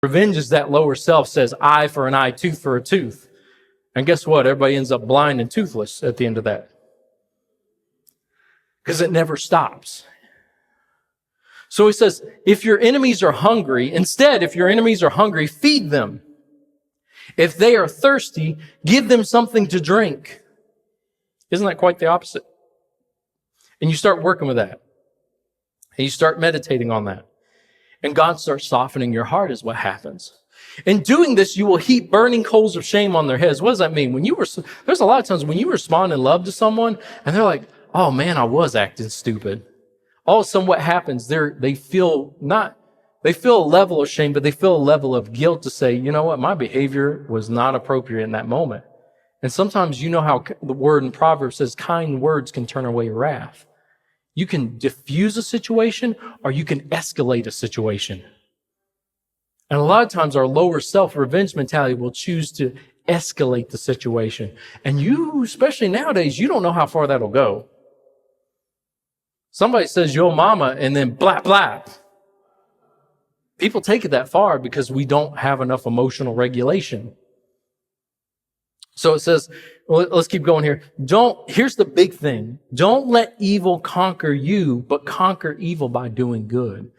Revenge is that lower self says eye for an eye, tooth for a tooth. And guess what? Everybody ends up blind and toothless at the end of that. Because it never stops. So he says, if your enemies are hungry, feed them. If they are thirsty, give them something to drink. Isn't that quite the opposite? And you start working with that. And you start meditating on that. And God starts softening your heart is what happens. In doing this, you will heap burning coals of shame on their heads. What does that mean? There's a lot of times when you respond in love to someone and they're like, oh man, I was acting stupid. All of a sudden what happens, they feel a level of shame, but they feel a level of guilt to say, you know what, my behavior was not appropriate in that moment. And sometimes you know how the word in Proverbs says, kind words can turn away wrath. You can diffuse a situation or you can escalate a situation. And a lot of times our lower self-revenge mentality will choose to escalate the situation. And you, especially nowadays, you don't know how far that'll go. Somebody says, yo mama, and then blah, blah. People take it that far because we don't have enough emotional regulation. So it says, well, let's keep going here. Here's the big thing. Don't let evil conquer you, but conquer evil by doing good.